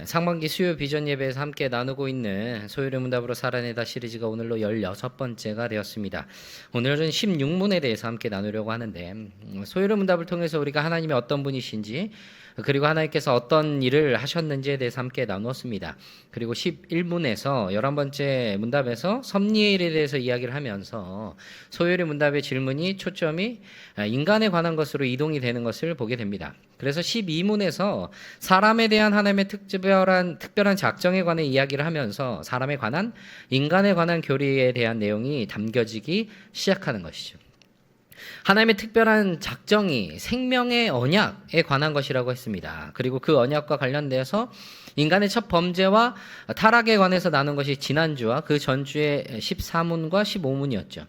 상반기 수요 비전 예배에서 함께 나누고 있는 소요의 문답으로 살아내다 시리즈가 오늘로 16번째가 되었습니다. 오늘은 16문에 대해서 함께 나누려고 하는데 소요의 문답을 통해서 우리가 하나님이 어떤 분이신지 그리고 하나님께서 어떤 일을 하셨는지에 대해서 함께 나누었습니다. 그리고 11문에서 11번째 문답에서 섭리의 일에 대해서 이야기를 하면서 소요의 문답의 질문이 초점이 인간에 관한 것으로 이동이 되는 것을 보게 됩니다. 그래서 12문에서 사람에 대한 하나님의 특별한 작정에 관해 이야기를 하면서 사람에 관한 인간에 관한 교리에 대한 내용이 담겨지기 시작하는 것이죠. 하나님의 특별한 작정이 생명의 언약에 관한 것이라고 했습니다. 그리고 그 언약과 관련되어서 인간의 첫 범죄와 타락에 관해서 나눈 것이 지난주와 그 전주의 14문과 15문이었죠.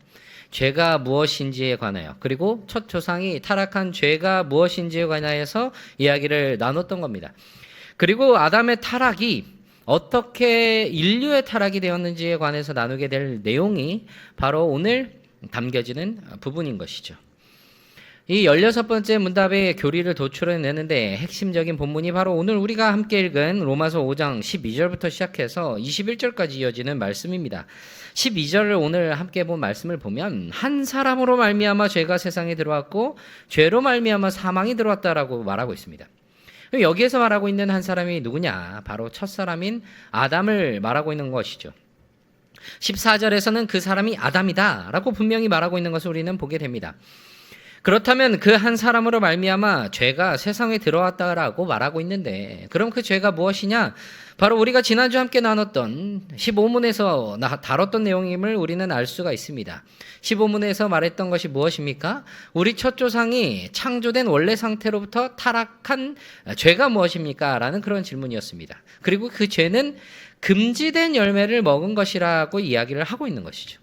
죄가 무엇인지에 관하여, 그리고 첫 조상이 타락한 죄가 무엇인지에 관하여서 이야기를 나눴던 겁니다. 그리고 아담의 타락이 어떻게 인류의 타락이 되었는지에 관해서 나누게 될 내용이 바로 오늘 담겨지는 부분인 것이죠. 이 16번째 문답의 교리를 도출해내는데 핵심적인 본문이 바로 오늘 우리가 함께 읽은 로마서 5장 12절부터 시작해서 21절까지 이어지는 말씀입니다. 12절을 오늘 함께 본 말씀을 보면 한 사람으로 말미암아 죄가 세상에 들어왔고 죄로 말미암아 사망이 들어왔다라고 말하고 있습니다. 여기에서 말하고 있는 한 사람이 누구냐? 바로 첫사람인 아담을 말하고 있는 것이죠. 14절에서는 그 사람이 아담이다 라고 분명히 말하고 있는 것을 우리는 보게 됩니다. 그렇다면 그 한 사람으로 말미암아 죄가 세상에 들어왔다라고 말하고 있는데 그럼 그 죄가 무엇이냐? 바로 우리가 지난주 함께 나눴던 15문에서 다뤘던 내용임을 우리는 알 수가 있습니다. 15문에서 말했던 것이 무엇입니까? 우리 첫 조상이 창조된 원래 상태로부터 타락한 죄가 무엇입니까? 라는 그런 질문이었습니다. 그리고 그 죄는 금지된 열매를 먹은 것이라고 이야기를 하고 있는 것이죠.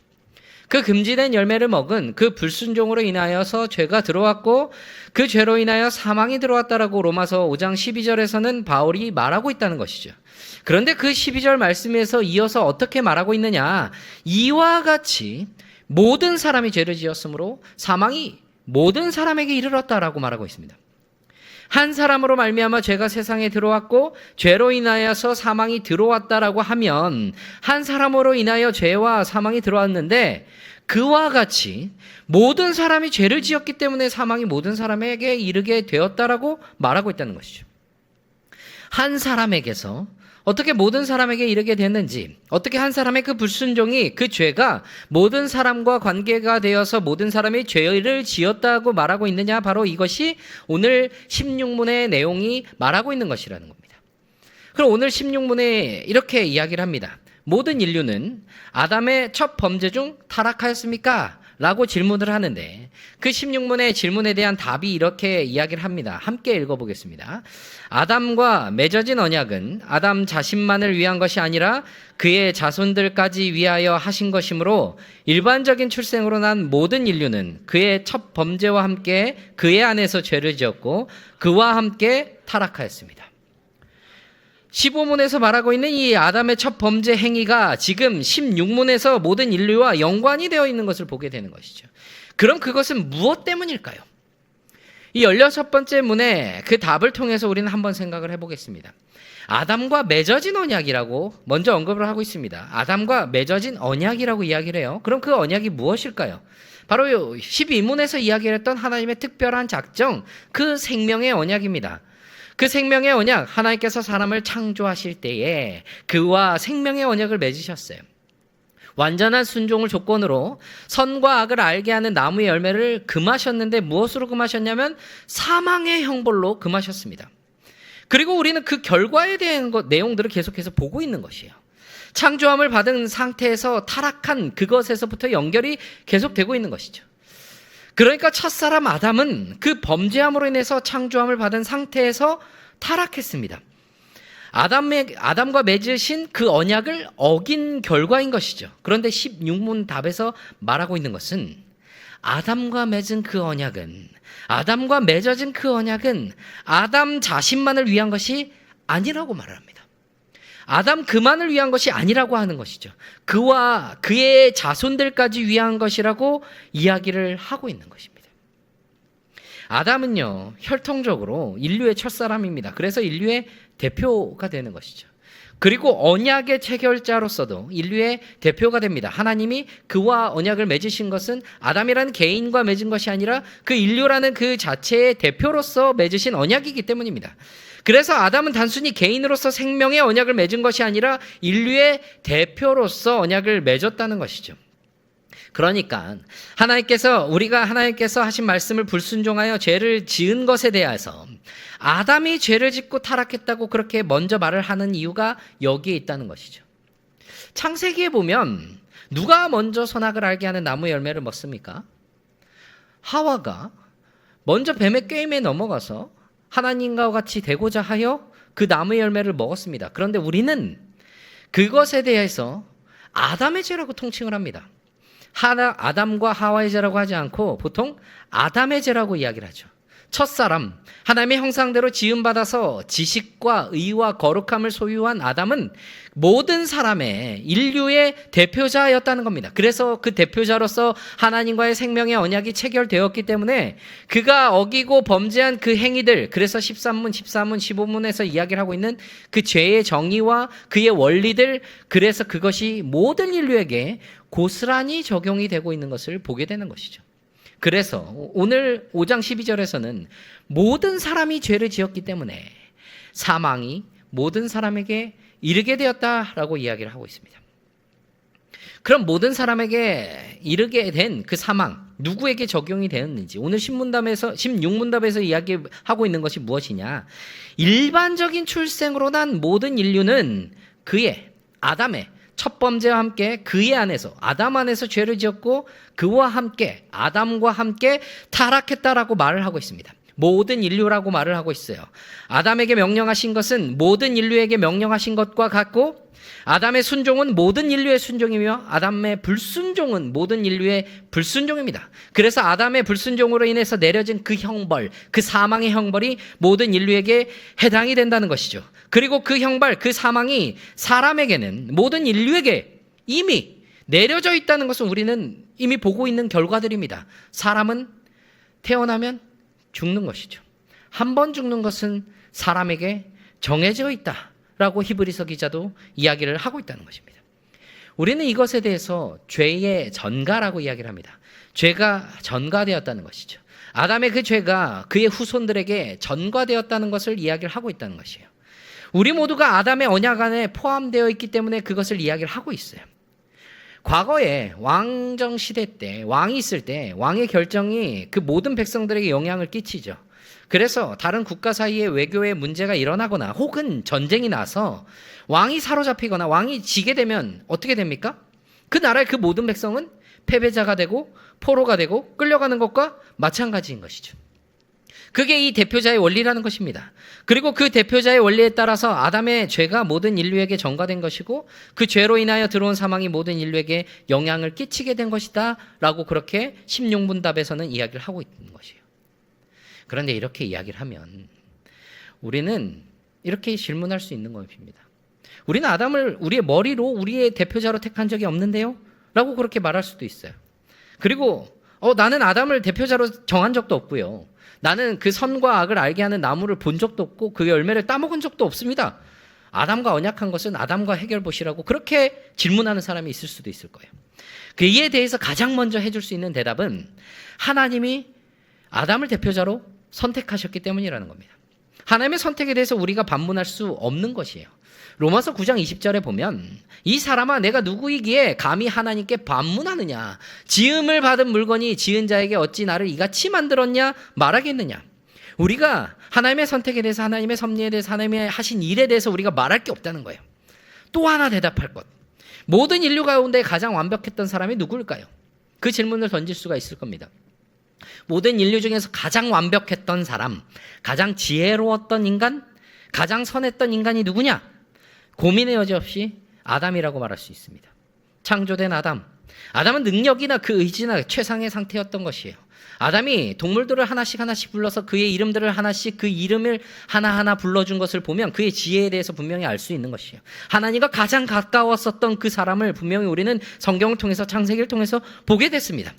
그 금지된 열매를 먹은 그 불순종으로 인하여서 죄가 들어왔고 그 죄로 인하여 사망이 들어왔다라고 로마서 5장 12절에서는 바울이 말하고 있다는 것이죠. 그런데 그 12절 말씀에서 이어서 어떻게 말하고 있느냐? 이와 같이 모든 사람이 죄를 지었으므로 사망이 모든 사람에게 이르렀다라고 말하고 있습니다. 한 사람으로 말미암아 죄가 세상에 들어왔고 죄로 인하여서 사망이 들어왔다라고 하면 한 사람으로 인하여 죄와 사망이 들어왔는데 그와 같이 모든 사람이 죄를 지었기 때문에 사망이 모든 사람에게 이르게 되었다라고 말하고 있다는 것이죠. 한 사람에게서 어떻게 모든 사람에게 이르게 됐는지, 어떻게 한 사람의 그 불순종이, 그 죄가 모든 사람과 관계가 되어서 모든 사람이 죄를 지었다고 말하고 있느냐? 바로 이것이 오늘 16문의 내용이 말하고 있는 것이라는 겁니다. 그럼 오늘 16문에 이렇게 이야기를 합니다. 모든 인류는 아담의 첫 범죄 중 타락하였습니까? 라고 질문을 하는데 그 16문의 질문에 대한 답이 이렇게 이야기를 합니다. 함께 읽어보겠습니다. 아담과 맺어진 언약은 아담 자신만을 위한 것이 아니라 그의 자손들까지 위하여 하신 것이므로 일반적인 출생으로 난 모든 인류는 그의 첫 범죄와 함께 그의 안에서 죄를 지었고 그와 함께 타락하였습니다. 15문에서 말하고 있는 이 아담의 첫 범죄 행위가 지금 16문에서 모든 인류와 연관이 되어 있는 것을 보게 되는 것이죠. 그럼 그것은 무엇 때문일까요? 이 16번째 문의 그 답을 통해서 우리는 한번 생각을 해보겠습니다. 아담과 맺어진 언약이라고 먼저 언급을 하고 있습니다. 아담과 맺어진 언약이라고 이야기를 해요. 그럼 그 언약이 무엇일까요? 바로 12문에서 이야기를 했던 하나님의 특별한 작정, 그 생명의 언약입니다. 그 생명의 언약, 하나님께서 사람을 창조하실 때에 그와 생명의 언약을 맺으셨어요. 완전한 순종을 조건으로 선과 악을 알게 하는 나무의 열매를 금하셨는데 무엇으로 금하셨냐면 사망의 형벌로 금하셨습니다. 그리고 우리는 그 결과에 대한 내용들을 계속해서 보고 있는 것이에요. 창조함을 받은 상태에서 타락한 그것에서부터 연결이 계속되고 있는 것이죠. 그러니까 첫사람 아담은 그 범죄함으로 인해서 창조함을 받은 상태에서 타락했습니다. 아담과 맺으신 그 언약을 어긴 결과인 것이죠. 그런데 16문 답에서 말하고 있는 것은 아담과 맺은 그 언약은, 아담과 맺어진 그 언약은 아담 자신만을 위한 것이 아니라고 말을 합니다. 아담 그만을 위한 것이 아니라고 하는 것이죠. 그와 그의 자손들까지 위한 것이라고 이야기를 하고 있는 것입니다. 아담은요, 혈통적으로 인류의 첫사람입니다. 그래서 인류의 대표가 되는 것이죠. 그리고 언약의 체결자로서도 인류의 대표가 됩니다. 하나님이 그와 언약을 맺으신 것은 아담이라는 개인과 맺은 것이 아니라 그 인류라는 그 자체의 대표로서 맺으신 언약이기 때문입니다. 그래서 아담은 단순히 개인으로서 생명의 언약을 맺은 것이 아니라 인류의 대표로서 언약을 맺었다는 것이죠. 그러니까 하나님께서 하신 말씀을 불순종하여 죄를 지은 것에 대해서 아담이 죄를 짓고 타락했다고 그렇게 먼저 말을 하는 이유가 여기에 있다는 것이죠. 창세기에 보면 누가 먼저 선악을 알게 하는 나무 열매를 먹습니까? 하와가 먼저 뱀의 꾀임에 넘어가서 하나님과 같이 되고자 하여 그 나무 열매를 먹었습니다. 그런데 우리는 그것에 대해서 아담의 죄라고 통칭을 합니다. 아담과 하와의 죄라고 하지 않고 보통 아담의 죄라고 이야기를 하죠. 첫사람, 하나님의 형상대로 지음받아서 지식과 의와 거룩함을 소유한 아담은 모든 사람의 인류의 대표자였다는 겁니다. 그래서 그 대표자로서 하나님과의 생명의 언약이 체결되었기 때문에 그가 어기고 범죄한 그 행위들, 그래서 13문, 14문, 15문에서 이야기를 하고 있는 그 죄의 정의와 그의 원리들, 그래서 그것이 모든 인류에게 고스란히 적용이 되고 있는 것을 보게 되는 것이죠. 그래서 오늘 5장 12절에서는 모든 사람이 죄를 지었기 때문에 사망이 모든 사람에게 이르게 되었다라고 이야기를 하고 있습니다. 그럼 모든 사람에게 이르게 된 그 사망, 누구에게 적용이 되었는지 오늘 16문답에서 이야기하고 있는 것이 무엇이냐? 일반적인 출생으로 난 모든 인류는 아담의 첫 범죄와 함께 그의 안에서 아담 안에서 죄를 지었고 그와 함께 아담과 함께 타락했다라고 말을 하고 있습니다. 모든 인류라고 말을 하고 있어요. 아담에게 명령하신 것은 모든 인류에게 명령하신 것과 같고 아담의 순종은 모든 인류의 순종이며 아담의 불순종은 모든 인류의 불순종입니다. 그래서 아담의 불순종으로 인해서 내려진 그 형벌, 그 사망의 형벌이 모든 인류에게 해당이 된다는 것이죠. 그리고 그 형벌, 그 사망이 사람에게는 모든 인류에게 이미 내려져 있다는 것은 우리는 이미 보고 있는 결과들입니다. 사람은 태어나면 죽는 것이죠. 한 번 죽는 것은 사람에게 정해져 있다라고 히브리서 기자도 이야기를 하고 있다는 것입니다. 우리는 이것에 대해서 죄의 전가라고 이야기를 합니다. 죄가 전가되었다는 것이죠. 아담의 그 죄가 그의 후손들에게 전가되었다는 것을 이야기를 하고 있다는 것이에요. 우리 모두가 아담의 언약 안에 포함되어 있기 때문에 그것을 이야기를 하고 있어요. 과거에 왕정 시대 때 왕이 있을 때 왕의 결정이 그 모든 백성들에게 영향을 끼치죠. 그래서 다른 국가 사이에 외교에 문제가 일어나거나 혹은 전쟁이 나서 왕이 사로잡히거나 왕이 지게 되면 어떻게 됩니까? 그 나라의 그 모든 백성은 패배자가 되고 포로가 되고 끌려가는 것과 마찬가지인 것이죠. 그게 이 대표자의 원리라는 것입니다. 그리고 그 대표자의 원리에 따라서 아담의 죄가 모든 인류에게 전가된 것이고 그 죄로 인하여 들어온 사망이 모든 인류에게 영향을 끼치게 된 것이다 라고 그렇게 16문답에서는 이야기를 하고 있는 것이에요. 그런데 이렇게 이야기를 하면 우리는 이렇게 질문할 수 있는 것입니다. 우리는 아담을 우리의 머리로 우리의 대표자로 택한 적이 없는데요? 라고 그렇게 말할 수도 있어요. 그리고 나는 아담을 대표자로 정한 적도 없고요. 나는 그 선과 악을 알게 하는 나무를 본 적도 없고 그 열매를 따먹은 적도 없습니다. 아담과 언약한 것은 아담과 해결보시라고 그렇게 질문하는 사람이 있을 수도 있을 거예요. 이에 대해서 가장 먼저 해줄 수 있는 대답은 하나님이 아담을 대표자로 선택하셨기 때문이라는 겁니다. 하나님의 선택에 대해서 우리가 반문할 수 없는 것이에요. 로마서 9장 20절에 보면 이 사람아 내가 누구이기에 감히 하나님께 반문하느냐 지음을 받은 물건이 지은 자에게 어찌 나를 이같이 만들었냐 말하겠느냐. 우리가 하나님의 선택에 대해서 하나님의 섭리에 대해서 하나님의 하신 일에 대해서 우리가 말할 게 없다는 거예요. 또 하나 대답할 것. 모든 인류 가운데 가장 완벽했던 사람이 누구일까요? 그 질문을 던질 수가 있을 겁니다. 모든 인류 중에서 가장 완벽했던 사람, 가장 지혜로웠던 인간, 가장 선했던 인간이 누구냐? 고민의 여지 없이 아담이라고 말할 수 있습니다. 창조된 아담은 능력이나 그 의지나 최상의 상태였던 것이에요. 아담이 동물들을 하나씩 불러서 그의 이름들을 하나씩 그 이름을 하나하나 불러준 것을 보면 그의 지혜에 대해서 분명히 알 수 있는 것이에요. 하나님과 가장 가까웠었던 그 사람을 분명히 우리는 성경을 통해서 창세기를 통해서 보게 됐습니다.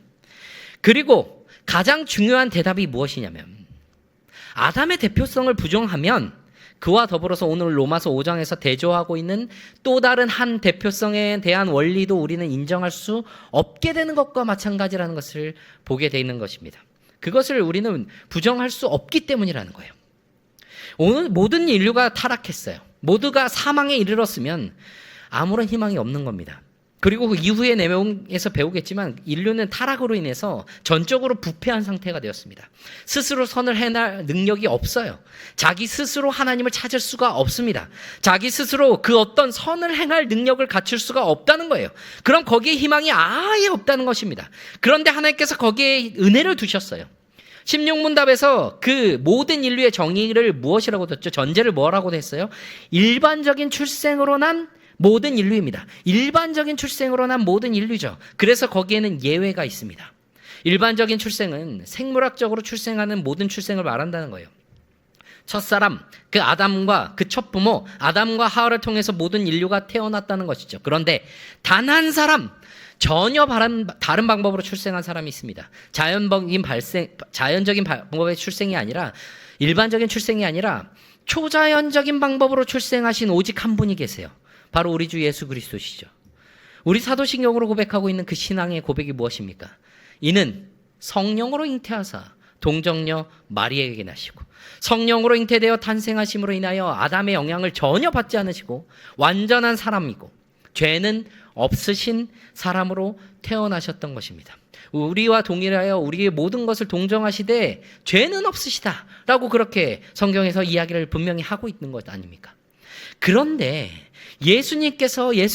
그리고 가장 중요한 대답이 무엇이냐면 아담의 대표성을 부정하면 그와 더불어서 오늘 로마서 5장에서 대조하고 있는 또 다른 한 대표성에 대한 원리도 우리는 인정할 수 없게 되는 것과 마찬가지라는 것을 보게 돼 있는 것입니다. 그것을 우리는 부정할 수 없기 때문이라는 거예요. 오늘 모든 인류가 타락했어요. 모두가 사망에 이르렀으면 아무런 희망이 없는 겁니다. 그리고 그 이후의 내용에서 배우겠지만 인류는 타락으로 인해서 전적으로 부패한 상태가 되었습니다. 스스로 선을 해낼 능력이 없어요. 자기 스스로 하나님을 찾을 수가 없습니다. 자기 스스로 그 어떤 선을 행할 능력을 갖출 수가 없다는 거예요. 그럼 거기에 희망이 아예 없다는 것입니다. 그런데 하나님께서 거기에 은혜를 두셨어요. 16문답에서 그 모든 인류의 정의를 무엇이라고 뒀죠? 전제를 뭐라고 했어요? 일반적인 출생으로 난 모든 인류입니다. 일반적인 출생으로 난 모든 인류죠. 그래서 거기에는 예외가 있습니다. 일반적인 출생은 생물학적으로 출생하는 모든 출생을 말한다는 거예요. 첫사람, 그 아담과 그 첫부모, 아담과 하와를 통해서 모든 인류가 태어났다는 것이죠. 그런데 단 한 사람, 전혀 다른 방법으로 출생한 사람이 있습니다. 자연적인 방법의 출생이 아니라, 일반적인 출생이 아니라 초자연적인 방법으로 출생하신 오직 한 분이 계세요. 바로 우리 주 예수 그리스도시죠. 우리 사도신경으로 고백하고 있는 그 신앙의 고백이 무엇입니까? 이는 성령으로 잉태하사 동정녀 마리에게 나시고 성령으로 잉태되어 탄생하심으로 인하여 아담의 영향을 전혀 받지 않으시고 완전한 사람이고 죄는 없으신 사람으로 태어나셨던 것입니다. 우리와 동일하여 우리의 모든 것을 동정하시되 죄는 없으시다라고 그렇게 성경에서 이야기를 분명히 하고 있는 것 아닙니까? 그런데 예수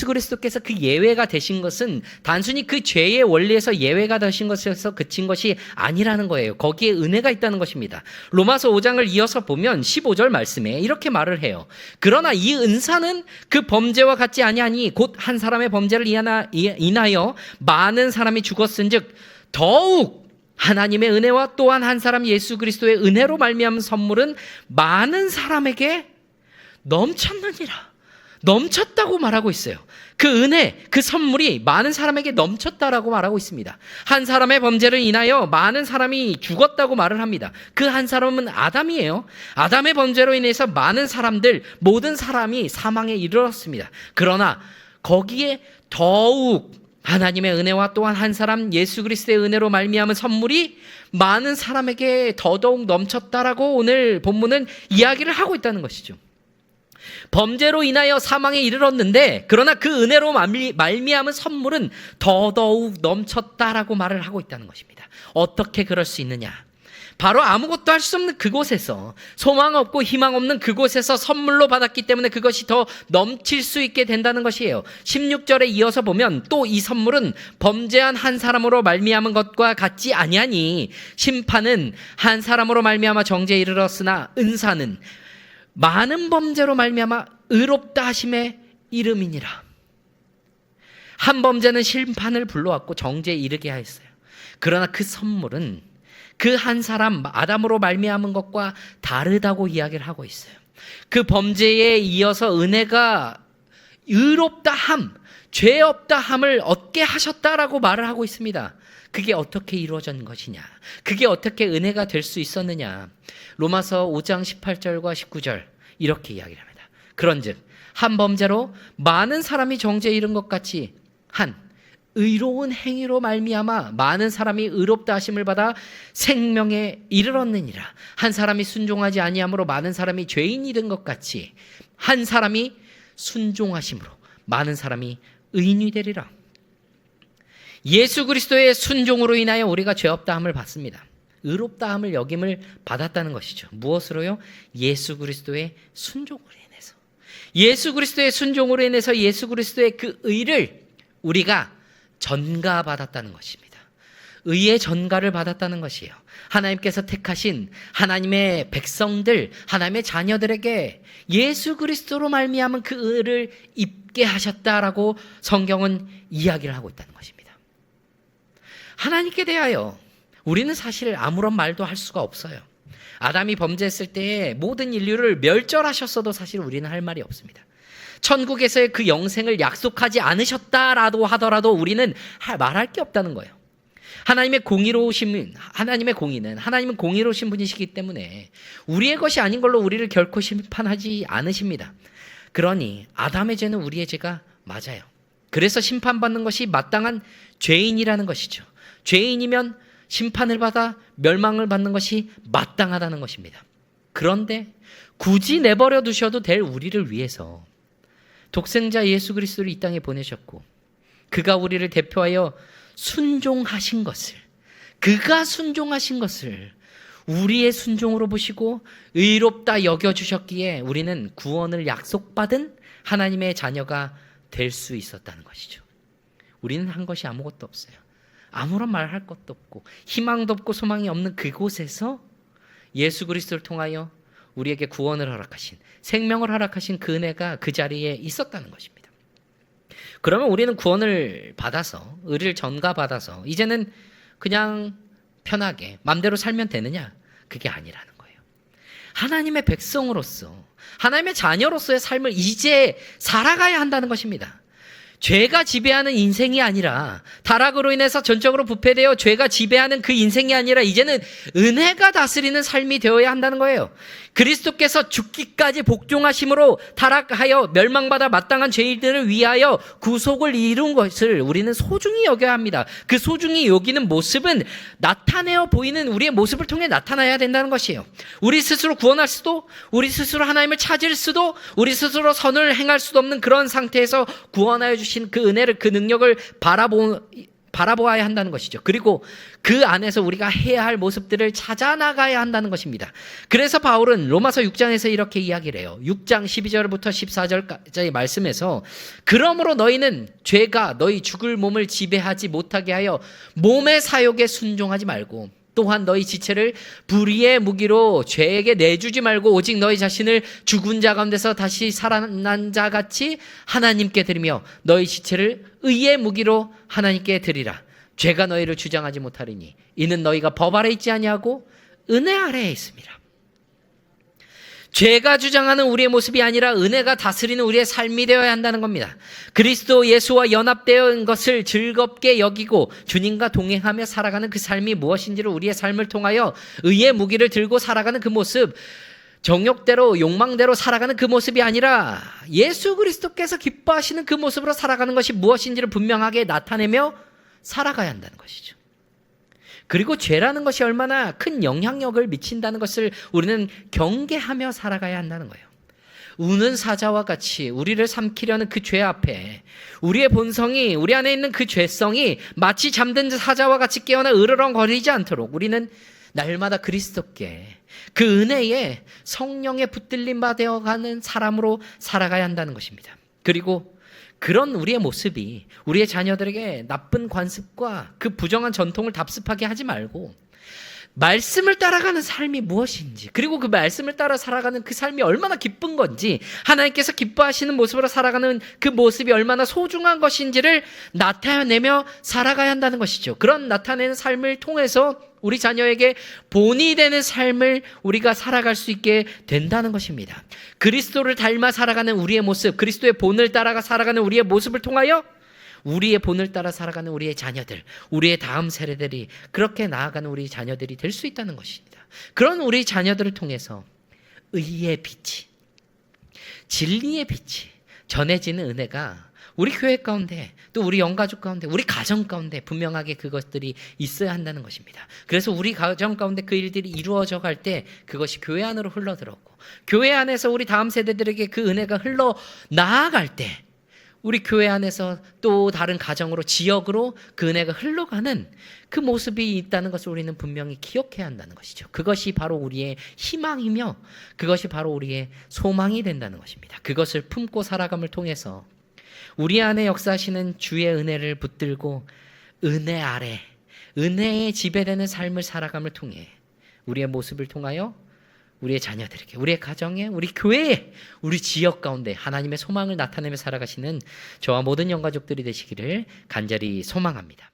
그리스도께서 그 예외가 되신 것은 단순히 그 죄의 원리에서 예외가 되신 것에서 그친 것이 아니라는 거예요. 거기에 은혜가 있다는 것입니다. 로마서 5장을 이어서 보면 15절 말씀에 이렇게 말을 해요. 그러나 이 은사는 그 범죄와 같지 아니하니 곧 한 사람의 범죄를 인하여 많은 사람이 죽었은즉 더욱 하나님의 은혜와 또한 한 사람 예수 그리스도의 은혜로 말미암은 선물은 많은 사람에게 넘쳤느니라. 넘쳤다고 말하고 있어요. 그 은혜, 그 선물이 많은 사람에게 넘쳤다라고 말하고 있습니다. 한 사람의 범죄를 인하여 많은 사람이 죽었다고 말을 합니다. 그 한 사람은 아담이에요. 아담의 범죄로 인해서 많은 사람들, 모든 사람이 사망에 이르렀습니다. 그러나 거기에 더욱 하나님의 은혜와 또한 한 사람 예수 그리스도의 은혜로 말미암은 선물이 많은 사람에게 더더욱 넘쳤다라고 오늘 본문은 이야기를 하고 있다는 것이죠. 범죄로 인하여 사망에 이르렀는데 그러나 그 은혜로 말미암은 선물은 더더욱 넘쳤다라고 말을 하고 있다는 것입니다. 어떻게 그럴 수 있느냐? 바로 아무것도 할 수 없는 그곳에서, 소망 없고 희망 없는 그곳에서 선물로 받았기 때문에 그것이 더 넘칠 수 있게 된다는 것이에요. 16절에 이어서 보면 또 이 선물은 범죄한 한 사람으로 말미암은 것과 같지 아니하니 심판은 한 사람으로 말미암아 정죄에 이르렀으나 은사는 많은 범죄로 말미암아 의롭다 하심의 이름이니라. 한 범죄는 심판을 불러왔고 정죄에 이르게 하였어요. 그러나 그 선물은 그 한 사람 아담으로 말미암은 것과 다르다고 이야기를 하고 있어요. 그 범죄에 이어서 은혜가 의롭다 함, 죄 없다 함을 얻게 하셨다라고 말을 하고 있습니다. 그게 어떻게 이루어진 것이냐? 그게 어떻게 은혜가 될 수 있었느냐? 로마서 5장 18절과 19절 이렇게 이야기를 합니다. 그런즉 한 범죄로 많은 사람이 정죄에 이른 것 같이 한 의로운 행위로 말미암아 많은 사람이 의롭다 하심을 받아 생명에 이르렀느니라. 한 사람이 순종하지 아니함으로 많은 사람이 죄인이 된 것 같이 한 사람이 순종하심으로 많은 사람이 의인이 되리라. 예수 그리스도의 순종으로 인하여 우리가 죄 없다함을 받습니다. 의롭다함을 여김을 받았다는 것이죠. 무엇으로요? 예수 그리스도의 순종으로 인해서. 예수 그리스도의 순종으로 인해서 예수 그리스도의 그 의를 우리가 전가받았다는 것입니다. 의의 전가를 받았다는 것이에요. 하나님께서 택하신 하나님의 백성들, 하나님의 자녀들에게 예수 그리스도로 말미암은 그 의를 입게 하셨다라고 성경은 이야기를 하고 있다는 것입니다. 하나님께 대하여 우리는 사실 아무런 말도 할 수가 없어요. 아담이 범죄했을 때 모든 인류를 멸절하셨어도 사실 우리는 할 말이 없습니다. 천국에서의 그 영생을 약속하지 않으셨다라도 하더라도 우리는 말할 게 없다는 거예요. 하나님은 공의로우신 분이시기 때문에 우리의 것이 아닌 걸로 우리를 결코 심판하지 않으십니다. 그러니 아담의 죄는 우리의 죄가 맞아요. 그래서 심판받는 것이 마땅한 죄인이라는 것이죠. 죄인이면 심판을 받아 멸망을 받는 것이 마땅하다는 것입니다. 그런데 굳이 내버려 두셔도 될 우리를 위해서 독생자 예수 그리스도를 이 땅에 보내셨고, 그가 우리를 대표하여 그가 순종하신 것을 우리의 순종으로 보시고 의롭다 여겨주셨기에 우리는 구원을 약속받은 하나님의 자녀가 될 수 있었다는 것이죠. 우리는 한 것이 아무것도 없어요. 아무런 말 할 것도 없고 희망도 없고 소망이 없는 그곳에서 예수 그리스도를 통하여 우리에게 구원을 허락하신, 생명을 허락하신 그 은혜가 그 자리에 있었다는 것입니다. 그러면 우리는 구원을 받아서, 의를 전가받아서 이제는 그냥 편하게 마음대로 살면 되느냐? 그게 아니라는 거예요. 하나님의 백성으로서, 하나님의 자녀로서의 삶을 이제 살아가야 한다는 것입니다. 죄가 지배하는 인생이 아니라, 타락으로 인해서 전적으로 부패되어 죄가 지배하는 그 인생이 아니라 이제는 은혜가 다스리는 삶이 되어야 한다는 거예요. 그리스도께서 죽기까지 복종하심으로 타락하여 멸망받아 마땅한 죄인들을 위하여 구속을 이룬 것을 우리는 소중히 여겨야 합니다. 그 소중히 여기는 모습은 나타내어 보이는 우리의 모습을 통해 나타나야 된다는 것이에요. 우리 스스로 구원할 수도, 우리 스스로 하나님을 찾을 수도, 우리 스스로 선을 행할 수도 없는 그런 상태에서 구원하여 주신 그 은혜를, 그 능력을 바라보아야 한다는 것이죠. 그리고 그 안에서 우리가 해야 할 모습들을 찾아 나가야 한다는 것입니다. 그래서 바울은 로마서 6장에서 이렇게 이야기를 해요. 6장 12절부터 14절까지의 말씀에서, 그러므로 너희는 죄가 너희 죽을 몸을 지배하지 못하게 하여 몸의 사욕에 순종하지 말고, 또한 너희 지체를 불의의 무기로 죄에게 내주지 말고 오직 너희 자신을 죽은 자 가운데서 다시 살아난 자 같이 하나님께 드리며 너희 지체를 의의 무기로 하나님께 드리라. 죄가 너희를 주장하지 못하리니 이는 너희가 법 아래 있지 아니하고 은혜 아래에 있습니다. 죄가 주장하는 우리의 모습이 아니라 은혜가 다스리는 우리의 삶이 되어야 한다는 겁니다. 그리스도 예수와 연합되어 것을 즐겁게 여기고 주님과 동행하며 살아가는 그 삶이 무엇인지를 우리의 삶을 통하여 의의 무기를 들고 살아가는 그 모습, 정욕대로 욕망대로 살아가는 그 모습이 아니라 예수 그리스도께서 기뻐하시는 그 모습으로 살아가는 것이 무엇인지를 분명하게 나타내며 살아가야 한다는 것이죠. 그리고 죄라는 것이 얼마나 큰 영향력을 미친다는 것을 우리는 경계하며 살아가야 한다는 거예요. 우는 사자와 같이 우리를 삼키려는 그 죄 앞에 우리의 본성이, 우리 안에 있는 그 죄성이 마치 잠든 사자와 같이 깨어나 으르렁거리지 않도록 우리는 날마다 그리스도께, 그 은혜에 성령에 붙들림 바 되어가는 사람으로 살아가야 한다는 것입니다. 그리고 그런 우리의 모습이 우리의 자녀들에게 나쁜 관습과 그 부정한 전통을 답습하게 하지 말고 말씀을 따라가는 삶이 무엇인지, 그리고 그 말씀을 따라 살아가는 그 삶이 얼마나 기쁜 건지, 하나님께서 기뻐하시는 모습으로 살아가는 그 모습이 얼마나 소중한 것인지를 나타내며 살아가야 한다는 것이죠. 그런 나타내는 삶을 통해서 우리 자녀에게 본이 되는 삶을 우리가 살아갈 수 있게 된다는 것입니다. 그리스도를 닮아 살아가는 우리의 모습, 그리스도의 본을 따라가 살아가는 우리의 모습을 통하여 우리의 본을 따라 살아가는 우리의 자녀들, 우리의 다음 세대들이 그렇게 나아가는 우리 자녀들이 될 수 있다는 것입니다. 그런 우리 자녀들을 통해서 의의 빛이, 진리의 빛이 전해지는 은혜가 우리 교회 가운데, 또 우리 영가족 가운데, 우리 가정 가운데 분명하게 그것들이 있어야 한다는 것입니다. 그래서 우리 가정 가운데 그 일들이 이루어져 갈 때 그것이 교회 안으로 흘러들어오고, 교회 안에서 우리 다음 세대들에게 그 은혜가 흘러 나아갈 때 우리 교회 안에서 또 다른 가정으로, 지역으로 그 은혜가 흘러가는 그 모습이 있다는 것을 우리는 분명히 기억해야 한다는 것이죠. 그것이 바로 우리의 희망이며 그것이 바로 우리의 소망이 된다는 것입니다. 그것을 품고 살아감을 통해서 우리 안에 역사하시는 주의 은혜를 붙들고 은혜 아래, 은혜에 지배되는 삶을 살아감을 통해 우리의 모습을 통하여 우리의 자녀들에게, 우리의 가정에, 우리 교회에, 우리 지역 가운데 하나님의 소망을 나타내며 살아가시는 저와 모든 영가족들이 되시기를 간절히 소망합니다.